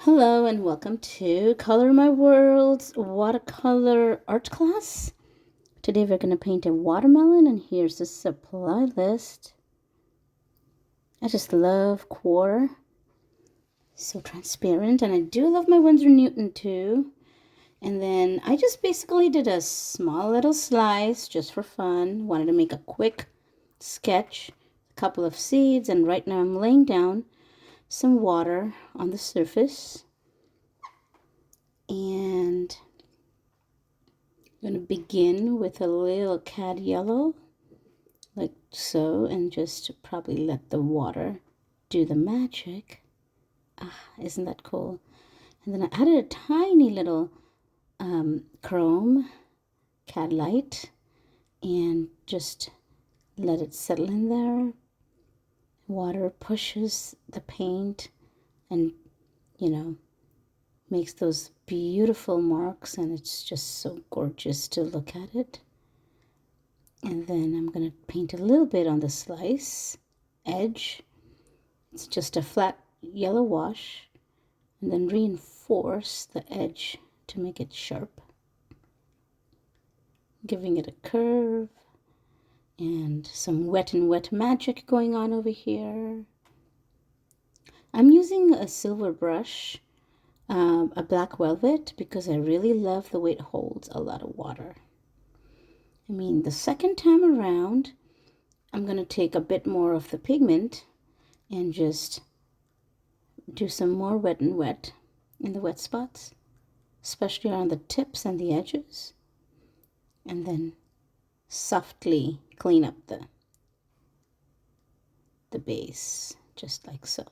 Hello and welcome to Color My World's watercolor art class. Today we're going to paint a watermelon and here's the supply list. I just love quarter. So transparent, and I do love my Winsor Newton too. And then I just basically did a small little slice just for fun. Wanted to make a quick sketch, a couple of seeds, and right now I'm laying down some water on the surface. And I'm going to begin with a little cad yellow, like so, and just probably let the water do the magic. Isn't that cool? And then I added a tiny little chrome cad light and just let it settle in there. Water pushes the paint and, makes those beautiful marks, and it's just so gorgeous to look at it. And then I'm going to paint a little bit on the slice edge. It's just a flat yellow wash, and then reinforce the edge to make it sharp, giving it a curve, and some wet and wet magic going on over here. I'm using a silver brush, a black velvet, because I really love the way it holds a lot of water. The second time around, I'm going to take a bit more of the pigment and just do some more wet and wet in the wet spots, especially around the tips and the edges, and then softly clean up the base, just like so.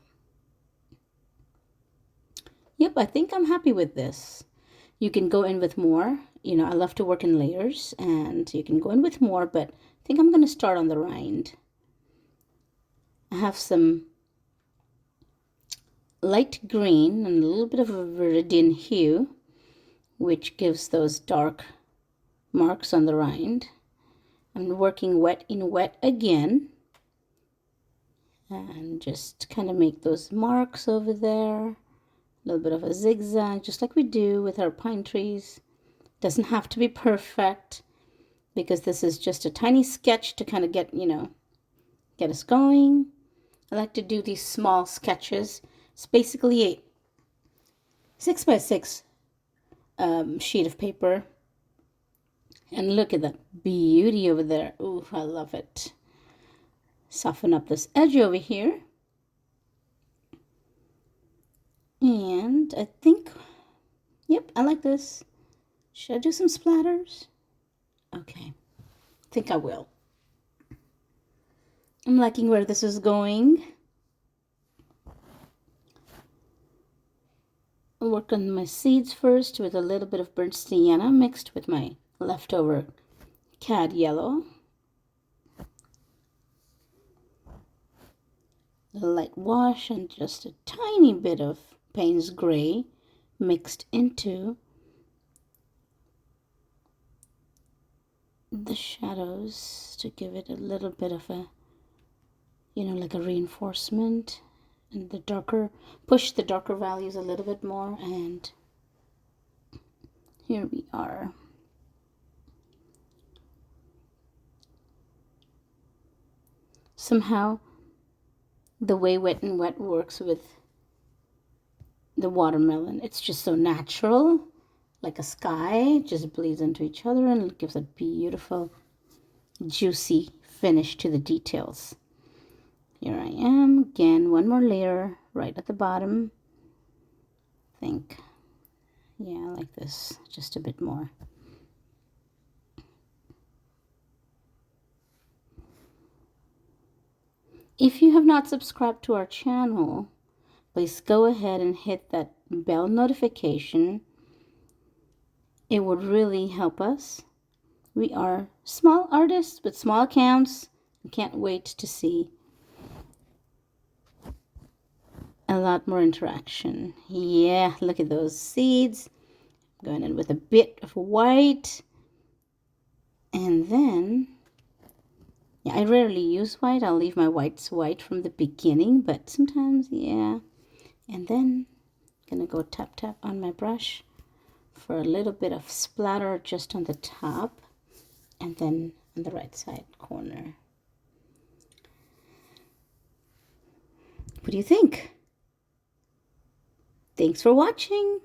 Yep, I think I'm happy with this. You can go in with more. I love to work in layers, and you can go in with more, but I think I'm going to start on the rind. I have some light green and a little bit of a viridian hue, which gives those dark marks on the rind. I'm working wet in wet again, and just kind of make those marks over there. A little bit of a zigzag, just like we do with our pine trees. Doesn't have to be perfect, because this is just a tiny sketch to kind of get us going. I like to do these small sketches. It's basically a 6x6 sheet of paper. And look at that beauty over there. Ooh, I love it. Soften up this edge over here. And I think, yep, I like this. Should I do some splatters? Okay, I think I will. I'm liking where this is going. I'll work on my seeds first with a little bit of burnt sienna mixed with my leftover cad yellow. A light wash and just a tiny bit of Payne's gray mixed into the shadows to give it a little bit of a, like a reinforcement, and push the darker values a little bit more. And here we are. Somehow the way wet and wet works with the watermelon, it's just so natural, like a sky, just bleeds into each other, and it gives a beautiful juicy finish to the details. Here I am again, one more layer right at the bottom. I think, yeah, like this, just a bit more. If you have not subscribed to our channel, please go ahead and hit that bell notification. It would really help us. We are small artists with small accounts. I can't wait to see a lot more interaction. Yeah, look at those seeds. I'm going in with a bit of white. And then, yeah, I rarely use white. I'll leave my whites white from the beginning, but sometimes, yeah. And then Gonna go tap tap on my brush for a little bit of splatter just on the top and then on the right side corner. What do you think? Thanks for watching.